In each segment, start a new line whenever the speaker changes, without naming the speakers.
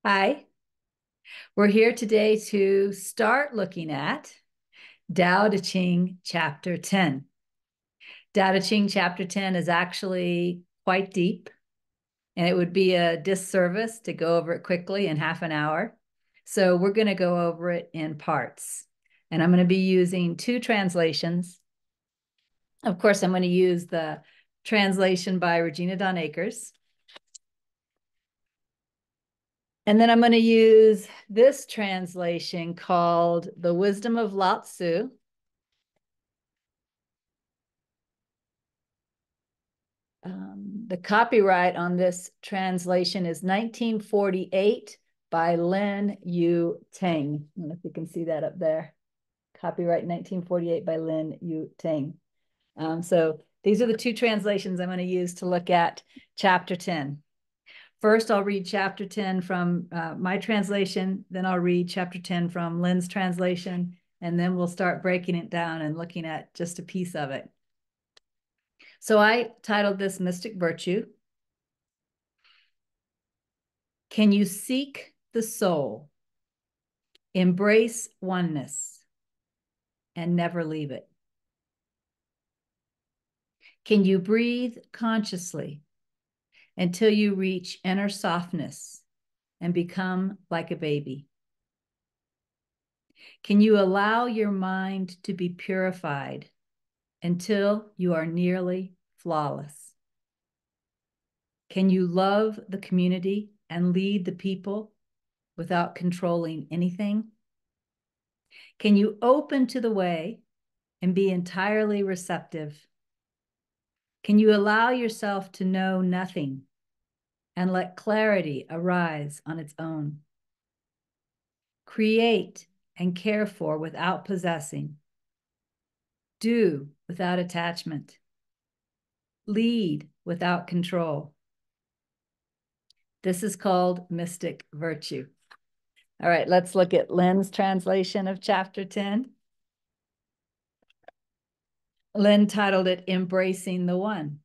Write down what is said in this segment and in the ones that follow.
Hi, we're here today to start looking at Tao Te Ching chapter 10. Tao Te Ching chapter 10 is actually quite deep, and it would be a disservice to go over it quickly in half an hour. So we're going to go over it in parts. And I'm going to be using two translations. Of course, I'm going to use the translation by Regina Akers. And then I'm going to use this translation called The Wisdom of Lao Tzu. The copyright on this translation is 1948 by Lin Yu Teng. I don't know if you can see that up there. Copyright 1948 by Lin Yu Teng. So these are the two translations I'm going to use to look at chapter 10. First, I'll read chapter 10 from my translation, then I'll read chapter 10 from Lin's translation, and then we'll start breaking it down and looking at just a piece of it. So I titled this Mystic Virtue. Can you seek the soul, embrace oneness, and never leave it? Can you breathe consciously until you reach inner softness and become like a baby? Can you allow your mind to be purified until you are nearly flawless? Can you love the community and lead the people without controlling anything? Can you open to the way and be entirely receptive? Can you allow yourself to know nothing and let clarity arise on its own? Create and care for without possessing. Do without attachment. Lead without control. This is called mystic virtue. All right, let's look at Lin's translation of chapter 10. Lin titled it Embracing the One.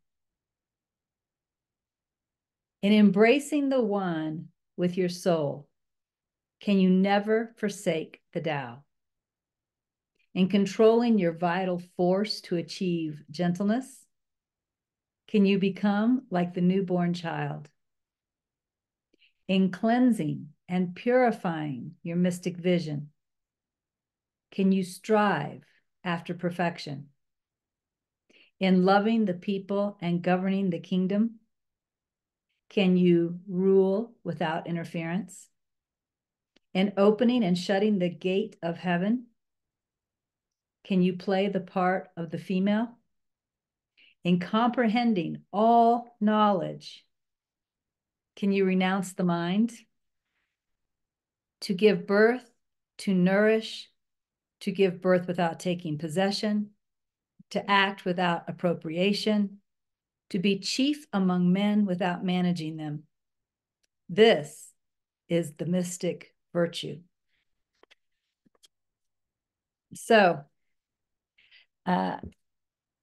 In embracing the one with your soul, can you never forsake the Tao? In controlling your vital force to achieve gentleness, can you become like the newborn child? In cleansing and purifying your mystic vision, can you strive after perfection? In loving the people and governing the kingdom, can you rule without interference? In opening and shutting the gate of heaven, can you play the part of the female? In comprehending all knowledge, can you renounce the mind? To give birth, to nourish, to give birth without taking possession, to act without appropriation, to be chief among men without managing them. This is the mystic virtue. So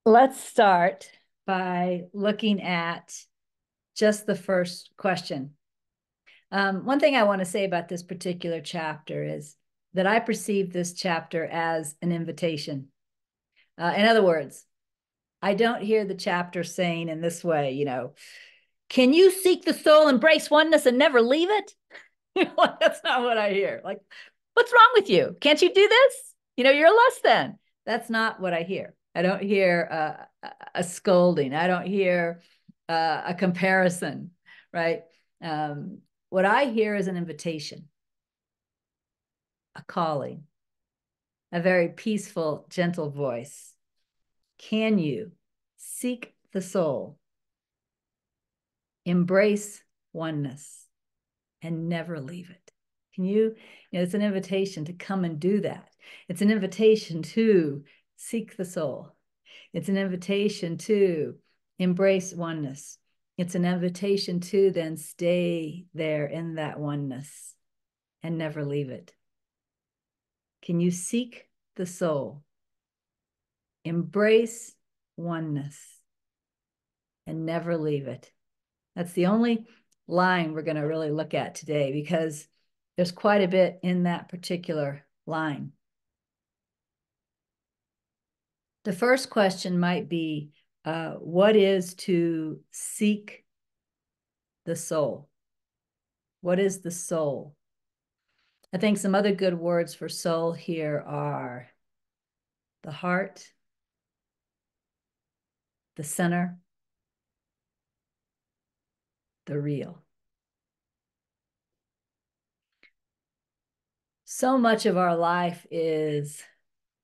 let's start by looking at just the first question. One thing I want to say about this particular chapter is that I perceive this chapter as an invitation. In other words, I don't hear the chapter saying in this way, can you seek the soul, embrace oneness, and never leave it? That's not what I hear. Like, what's wrong with you? Can't you do this? You're less than. That's not what I hear. I don't hear a scolding. I don't hear a comparison, right? What I hear is an invitation, a calling, a very peaceful, gentle voice. Can you seek the soul, embrace oneness, and never leave it? Can you, it's an invitation to come and do that. It's an invitation to seek the soul. It's an invitation to embrace oneness. It's an invitation to then stay there in that oneness and never leave it. Can you seek the soul, embrace oneness, and never leave it? That's the only line we're going to really look at today, because there's quite a bit in that particular line. The first question might be, what is to seek the soul? What is the soul? I think some other good words for soul here are the heart, the center, the real. So much of our life is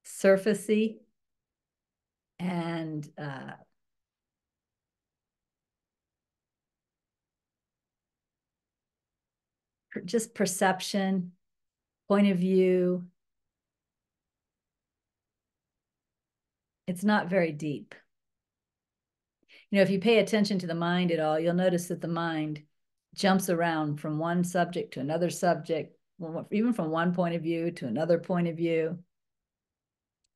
surfacey and just perception, point of view. It's not very deep. You know, if you pay attention to the mind at all, you'll notice that the mind jumps around from one subject to another subject, even from one point of view to another point of view.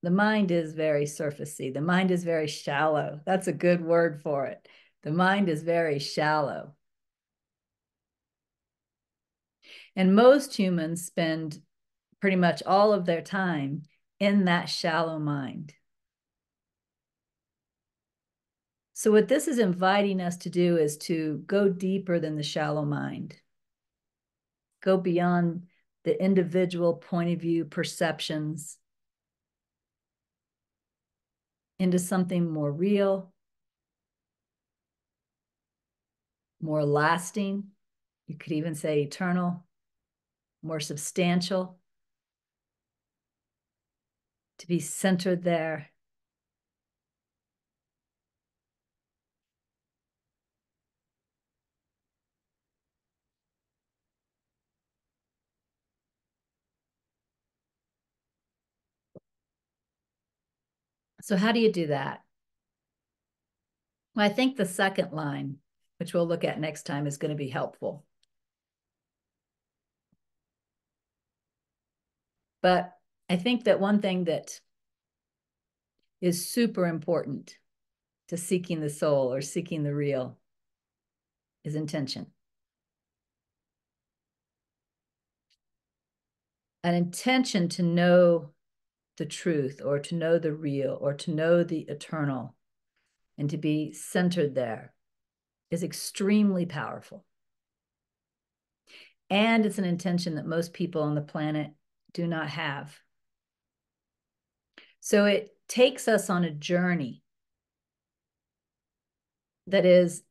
The mind is very surfacey. The mind is very shallow. That's a good word for it. The mind is very shallow. And most humans spend pretty much all of their time in that shallow mind. So what this is inviting us to do is to go deeper than the shallow mind. Go beyond the individual point of view perceptions into something more real, more lasting. You could even say eternal, more substantial, to be centered there. So how do you do that? Well, I think the second line, which we'll look at next time, is going to be helpful. But I think that one thing that is super important to seeking the soul or seeking the real is intention. An intention to know the truth or to know the real or to know the eternal and to be centered there is extremely powerful. And it's an intention that most people on the planet do not have. So it takes us on a journey that is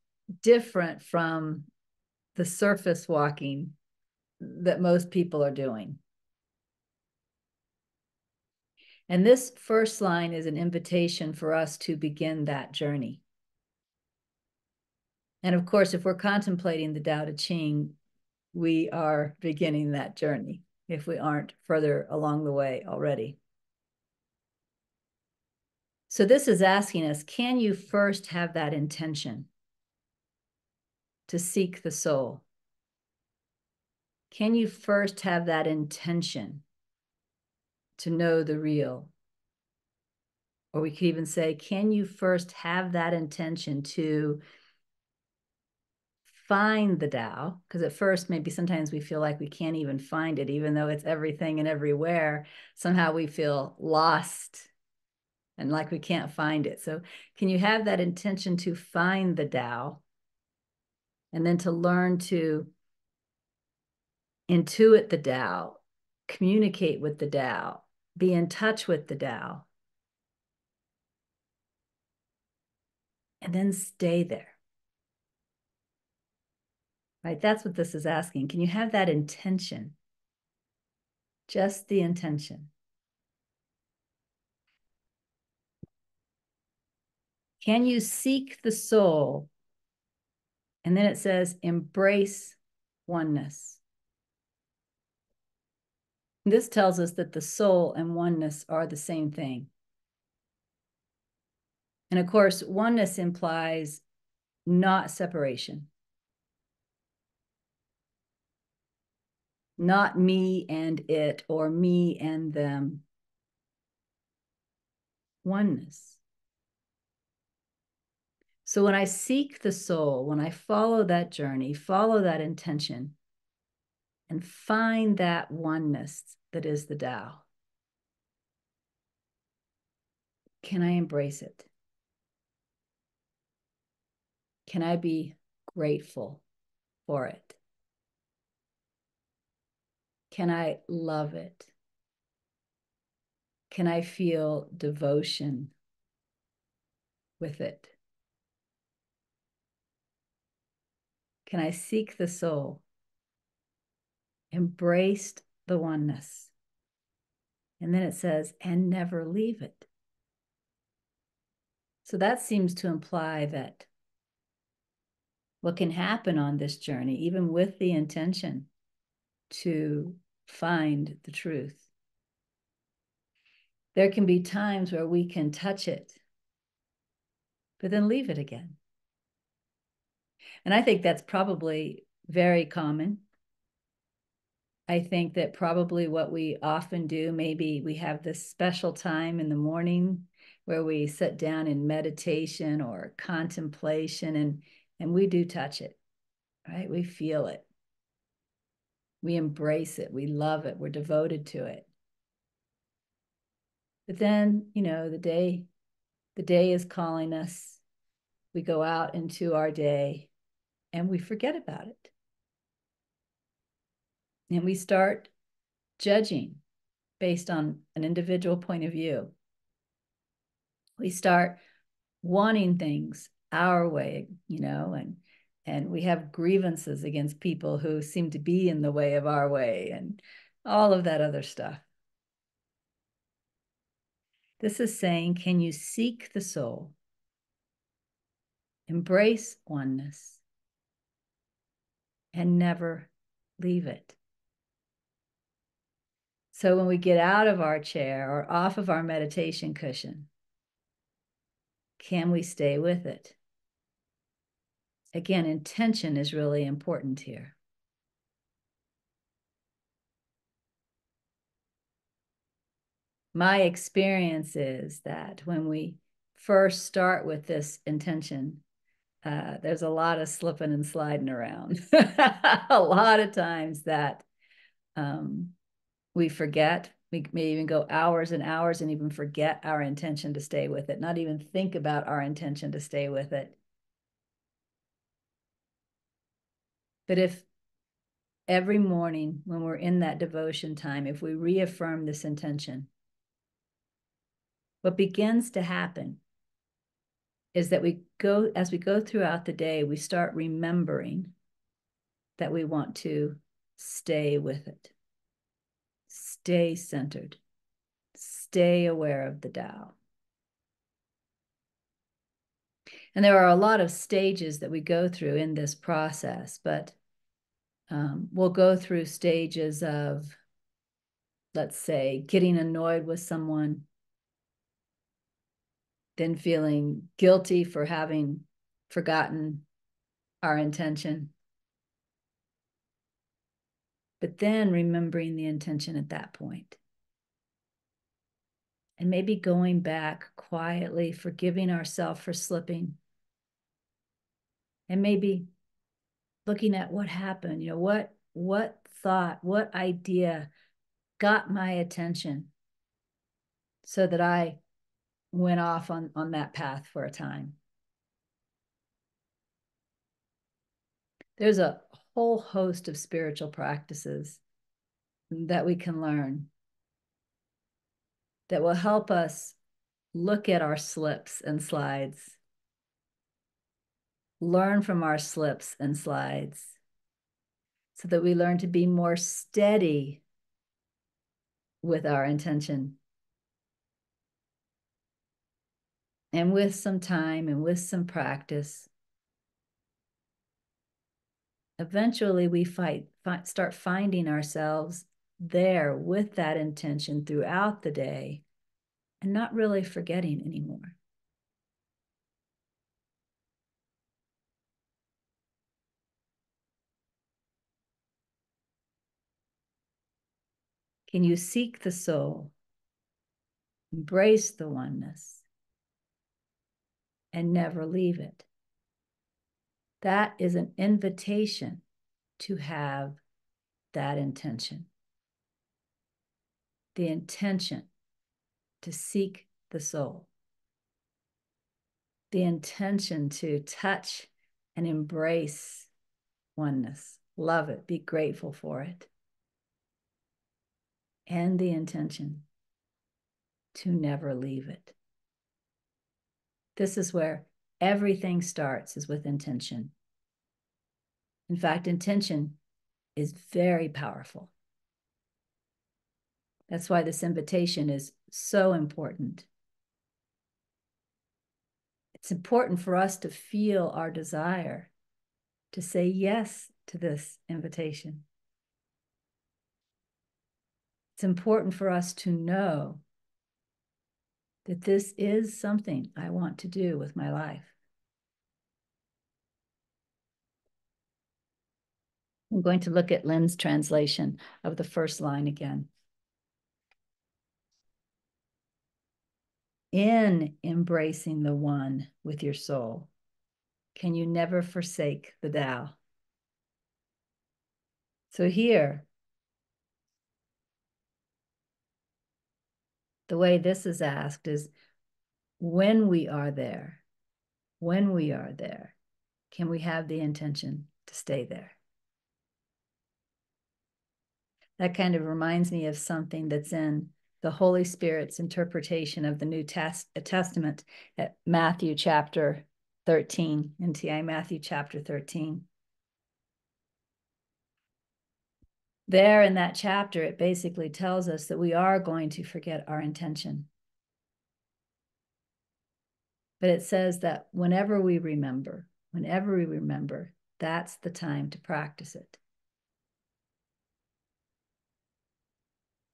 different from the surface walking that most people are doing. And this first line is an invitation for us to begin that journey. And of course, if we're contemplating the Tao Te Ching, we are beginning that journey if we aren't further along the way already. So this is asking us, can you first have that intention to seek the soul? Can you first have that intention to know the real? Or we could even say, can you first have that intention to find the Tao? Because at first, maybe sometimes we feel like we can't even find it, even though it's everything and everywhere. Somehow we feel lost and like we can't find it. So can you have that intention to find the Tao and then to learn to intuit the Tao, communicate with the Tao, be in touch with the Tao, and then stay there? Right? That's what this is asking. Can you have that intention? Just the intention. Can you seek the soul? And then it says, embrace oneness. This tells us that the soul and oneness are the same thing. And of course, oneness implies not separation. Not me and it or me and them. Oneness. So when I seek the soul, when I follow that journey, follow that intention, and find that oneness that is the Tao, can I embrace it? Can I be grateful for it? Can I love it? Can I feel devotion with it? Can I seek the soul, embrace the oneness? And then it says, and never leave it. So that seems to imply that what can happen on this journey, even with the intention to find the truth, there can be times where we can touch it, but then leave it again. And I think that's probably very common. I think that probably what we often do, maybe we have this special time in the morning where we sit down in meditation or contemplation, and we do touch it, right? We feel it. We embrace it. We love it. We're devoted to it. But then, the day is calling us. We go out into our day and we forget about it. And we start judging based on an individual point of view. We start wanting things our way, and we have grievances against people who seem to be in the way of our way and all of that other stuff. This is saying, can you seek the soul, embrace oneness, and never leave it? So when we get out of our chair or off of our meditation cushion, can we stay with it? Again, intention is really important here. My experience is that when we first start with this intention, there's a lot of slipping and sliding around. A lot of times that we forget. We may even go hours and hours and even forget our intention to stay with it, not even think about our intention to stay with it. But if every morning when we're in that devotion time, if we reaffirm this intention, what begins to happen is that as we go throughout the day, we start remembering that we want to stay with it, stay centered, stay aware of the Tao. And there are a lot of stages that we go through in this process, but we'll go through stages of, let's say, getting annoyed with someone, then feeling guilty for having forgotten our intention, but then remembering the intention at that point. And maybe going back quietly, forgiving ourselves for slipping, and maybe looking at what happened, what thought, what idea got my attention so that I went off on that path for a time. There's a whole host of spiritual practices that we can learn that will help us look at our slips and slides, learn from our slips and slides, so that we learn to be more steady with our intention. And with some time and with some practice, eventually we start finding ourselves there with that intention throughout the day and not really forgetting anymore. Can you seek the soul, embrace the oneness, and never leave it? That is an invitation to have that intention. The intention to seek the soul. The intention to touch and embrace oneness, love it, be grateful for it. And the intention to never leave it. This is where everything starts, is with intention. In fact, intention is very powerful. That's why this invitation is so important. It's important for us to feel our desire to say yes to this invitation. It's important for us to know that this is something I want to do with my life. I'm going to look at Lynn's translation of the first line again. In embracing the one with your soul, can you never forsake the Tao? So here, the way this is asked is, when we are there, can we have the intention to stay there? That kind of reminds me of something that's in the Holy Spirit's interpretation of the New Testament at Matthew chapter 13, NTI Matthew chapter 13. There in that chapter, it basically tells us that we are going to forget our intention. But it says that whenever we remember, that's the time to practice it.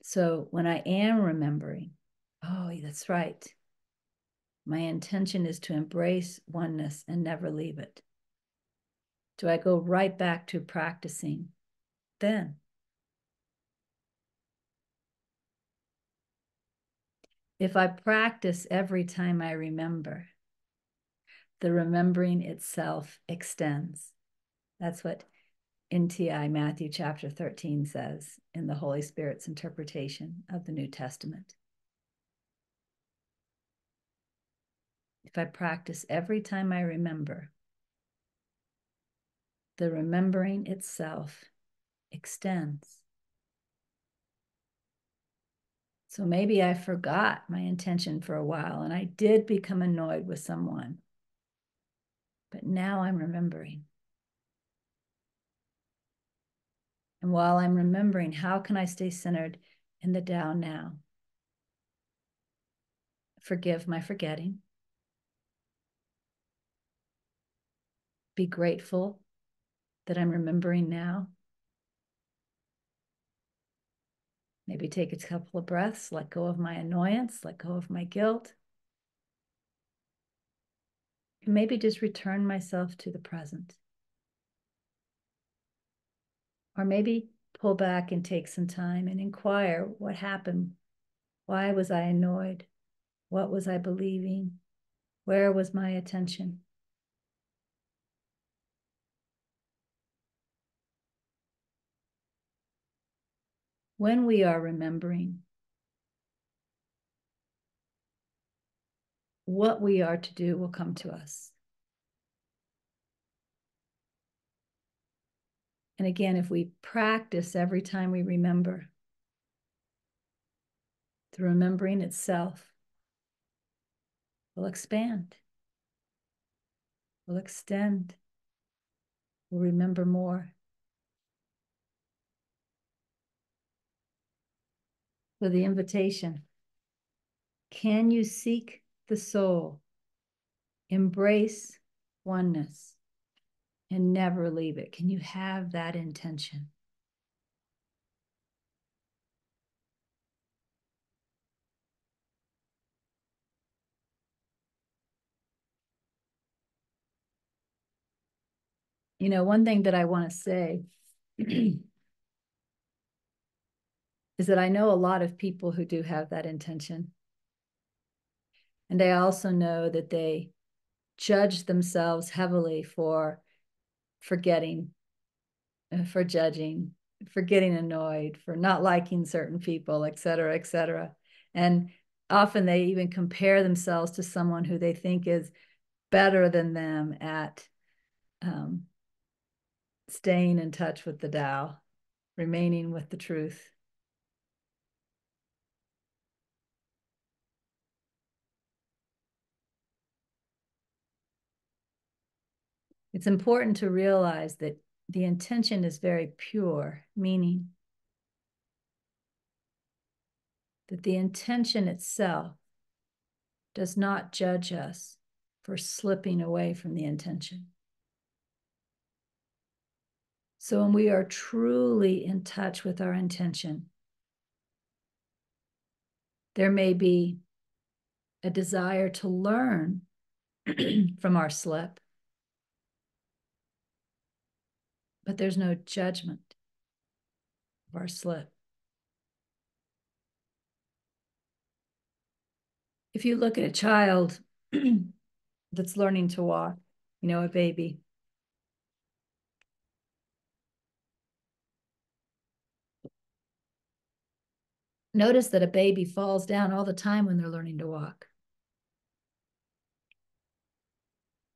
So when I am remembering, oh, that's right. My intention is to embrace oneness and never leave it. Do I go right back to practicing then? If I practice every time I remember, the remembering itself extends. That's what NTI Matthew chapter 13 says in the Holy Spirit's interpretation of the New Testament. If I practice every time I remember, the remembering itself extends. So maybe I forgot my intention for a while and I did become annoyed with someone. But now I'm remembering. And while I'm remembering, how can I stay centered in the Tao now? Forgive my forgetting. Be grateful that I'm remembering now. Maybe take a couple of breaths, let go of my annoyance, let go of my guilt. And maybe just return myself to the present. Or maybe pull back and take some time and inquire what happened. Why was I annoyed? What was I believing? Where was my attention? When we are remembering, what we are to do will come to us. And again, if we practice every time we remember, the remembering itself will expand, will extend, will remember more. So the invitation, can you seek the soul, embrace oneness, and never leave it? Can you have that intention? You know, one thing that I want to say is that I know a lot of people who do have that intention. And I also know that they judge themselves heavily for forgetting, for judging, for getting annoyed, for not liking certain people, et cetera, et cetera. And often they even compare themselves to someone who they think is better than them at staying in touch with the Tao, remaining with the truth. It's important to realize that the intention is very pure, meaning that the intention itself does not judge us for slipping away from the intention. So when we are truly in touch with our intention, there may be a desire to learn from our slip, but there's no judgment of our slip. If you look at a child that's learning to walk, a baby, notice that a baby falls down all the time when they're learning to walk.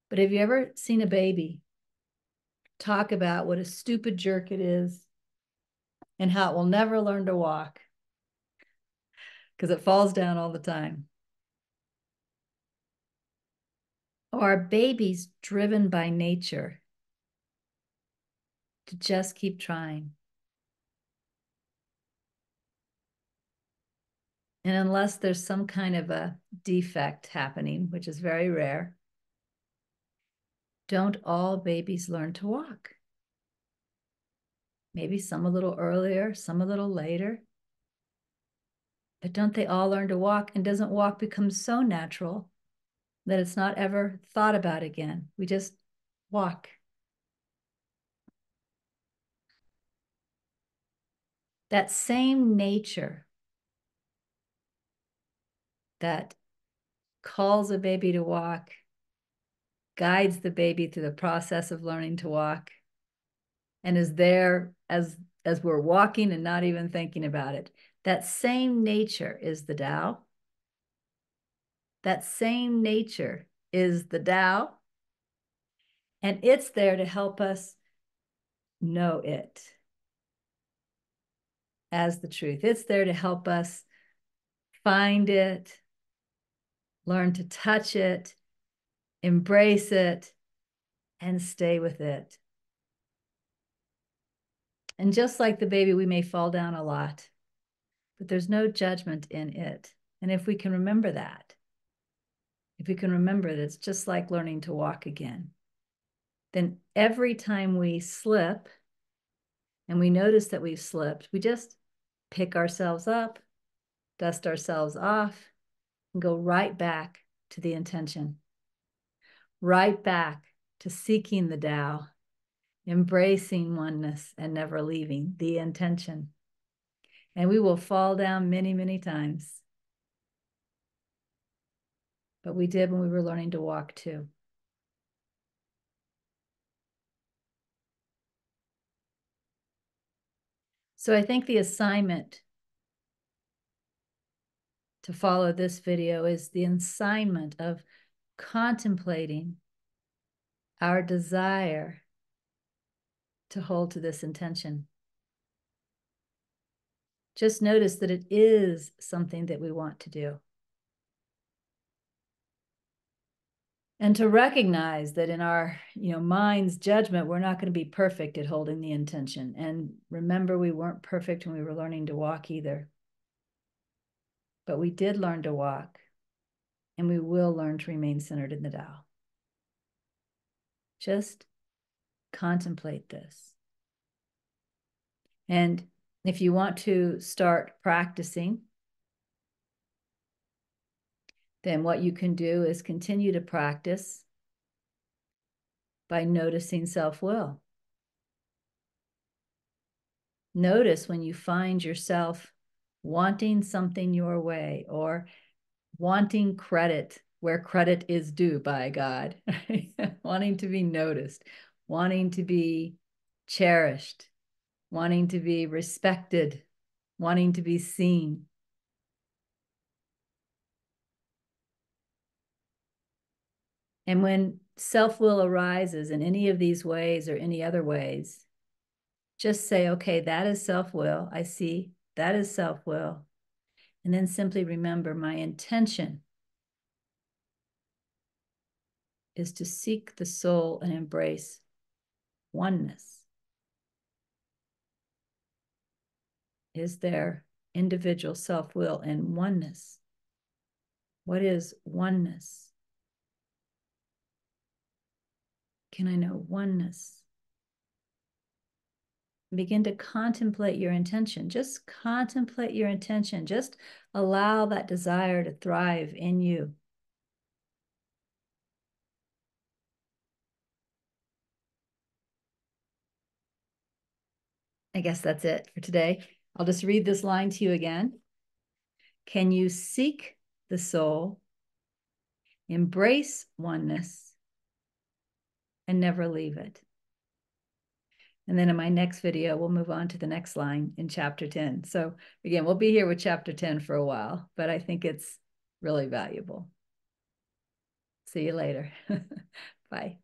But have you ever seen a baby talk about what a stupid jerk it is and how it will never learn to walk because it falls down all the time? Or are babies driven by nature to just keep trying? And unless there's some kind of a defect happening, which is very rare, don't all babies learn to walk? Maybe some a little earlier, some a little later. But don't they all learn to walk? And doesn't walk become so natural that it's not ever thought about again? We just walk. That same nature that calls a baby to walk, guides the baby through the process of learning to walk, and is there as we're walking and not even thinking about it. That same nature is the Tao. That same nature is the Tao. And it's there to help us know it as the truth. It's there to help us find it, learn to touch it, embrace it, and stay with it. And just like the baby, we may fall down a lot, but there's no judgment in it. And if we can remember that, if we can remember that it's just like learning to walk again, then every time we slip and we notice that we've slipped, we just pick ourselves up, dust ourselves off, and go right back to the intention, right back to seeking the Tao, embracing oneness and never leaving the intention. And we will fall down many, many times. But we did when we were learning to walk too. So I think the assignment to follow this video is the assignment of contemplating our desire to hold to this intention. Just notice that it is something that we want to do. And to recognize that in our mind's judgment, we're not going to be perfect at holding the intention. And remember, we weren't perfect when we were learning to walk either. But we did learn to walk, and we will learn to remain centered in the Tao. Just contemplate this. And if you want to start practicing, then what you can do is continue to practice by noticing self-will. Notice when you find yourself wanting something your way or wanting credit where credit is due by God, wanting to be noticed, wanting to be cherished, wanting to be respected, wanting to be seen. And when self-will arises in any of these ways or any other ways, just say, okay, that is self-will. I see that is self-will. And then simply remember, my intention is to seek the soul and embrace oneness. Is there individual self-will and oneness? What is oneness? Can I know oneness? Begin to contemplate your intention. Just contemplate your intention. Just allow that desire to thrive in you. I guess that's it for today. I'll just read this line to you again. Can you seek the soul, embrace oneness, and never leave it? And then in my next video, we'll move on to the next line in chapter 10. So again, we'll be here with chapter 10 for a while, but I think it's really valuable. See you later. Bye.